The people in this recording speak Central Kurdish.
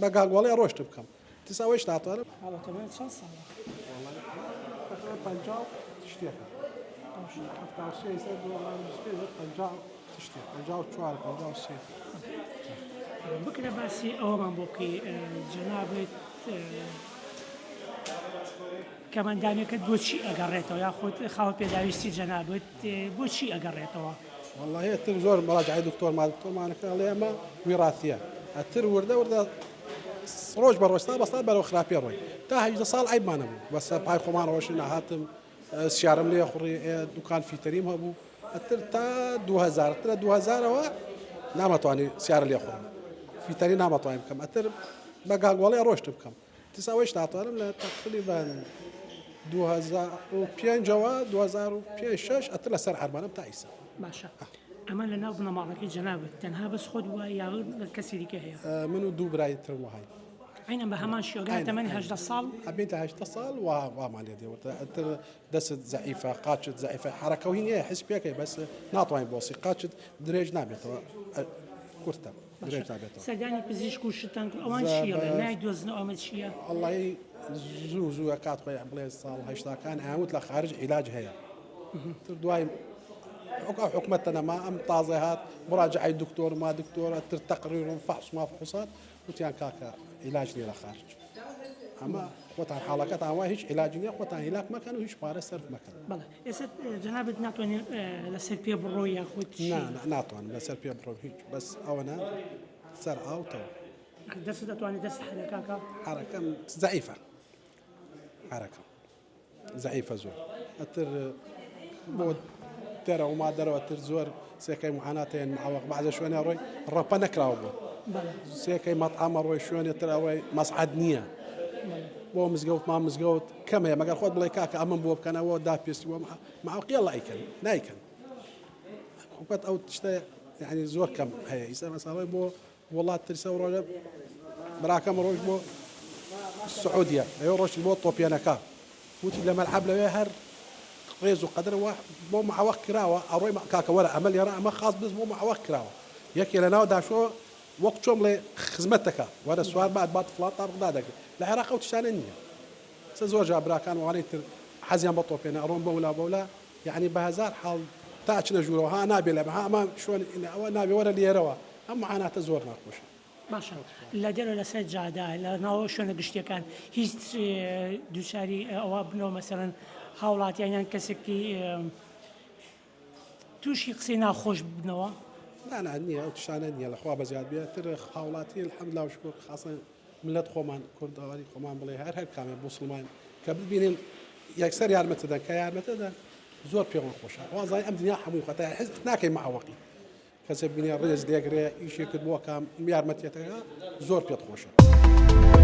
بقى والله روشت بكم تساوي ايش تعطى والله تمام شو صار والله طنجاو تشتيها حتى الشيء يسد والله مشكلة طنجاو تشتيها طنجاو تشوار طنجاو الشيء بكرة بس أوما بوكي جنابة كمان داني كد بوشي أقريته ياخذ خاوت بيداويستي جنابة بوشي أقريته والله هي التلفزيون مراجعة دكتور ما أنا كان لي ما وراثية التر ورده روج بروش طاب أصلا بلو خرابي روي تاهي صال عيب ما نبو بس باي خمان روشنا هاتم سيارم لي أخري دكان في تريم هبو التر تا 2000 ترى 2000 و نامت واني سيارة لي أخري في تري نامت واني بكم التر بقى والله روشت بكم تساوي ايش تعطى لنا تقريبا 2005 جوا 2005 التر سر حربانة بتاعيسه باشا أما لنا بنا معركة جنابة تنها بس خد ويا كسيري كهيا منو دو براي ترموهاي عينا بهمان شيء قال تمني هجد الصال أبيت هجد الصال وما لي دي دست ضعيفة قاتشت ضعيفة حركة وهي حس بيك بس ناطوين بوصي قاتشت دريج نابت كرتا دريج نابت سداني بزيش كوشتان أوان شيء لا يدوزن أوان شيء الله زو كات خويا بلي الصال هشتا كان عاود لخارج علاج هي تردواي حكمتنا ما أم طازهات مراجعة الدكتور ما دكتور تقرير وفحص ما فحوصات وتيان كاكا علاج لي لخارج أما قطع حالكات عن هيش علاج لي قطع هلاك ما كانوا هيش بارس صرف مكان بلى إذا جنابة ناتوني لسيربيا بروي ياخد شيء ناتوان لسيربيا بروي هيك بس أنا سر أو تو دست أتواني دست حركة حركة ضعيفة حركة ضعيفة زور أتر بود ترى وما دروا ترزور سيكي معاناتين معوق بعد شوية روي الربا نكراو سيكي مطعم روي شوية ترى روي مصعد نية بو مزقوت ما مزقوت كم هي ما قال خود بلاي كاكا أمن بوب كان هو دابيس مع يلا أيكن نايكن حكمت أو تشتى يعني زور كم هي يسمى مثلا بو والله ترسل روج براكم روج بو السعودية أيوة روج بو طوبيانا كا وتي لما العب له يهر ريزو قدر واحد مو مع وقت كراوة أروي مع كاكا ولا عمل يرى ما خاص بس مو مع وقت كراوة يكي لنا ودا شو وقت شوم لي خدمتك وهذا السؤال بعد فلان طارق دادك العراق وتشانية سزور جابرا كان واني حزيان بطوبين أروم بولا يعني بهزار حال تاعنا جورو ها نابي لها ما شلون نابي ولا اللي يروى أما أنا تزور ناقوش باشا لا ديرو لا سجادة لا ناو شلون قشتي كان هيست دوشاري أو ابنو مثلا حاولات يعني كسكي توشي قصينا خوش بنوا لا النية وتشان النية الأخوة بزياد بيها ترى حاولاتي الحمد لله وشكر خاصة ملت خومان كردواري خومان بلي هر كامل بوسلمان قبل بينين يكسر يار متدا كيار متدا زور بيون خوشة وازاي أم دنيا حمو خطأ حس ناكي مع وقي كسب بيني الرئيس ديجري يشي كدبوا كام يار متيتا زور بيت خوشة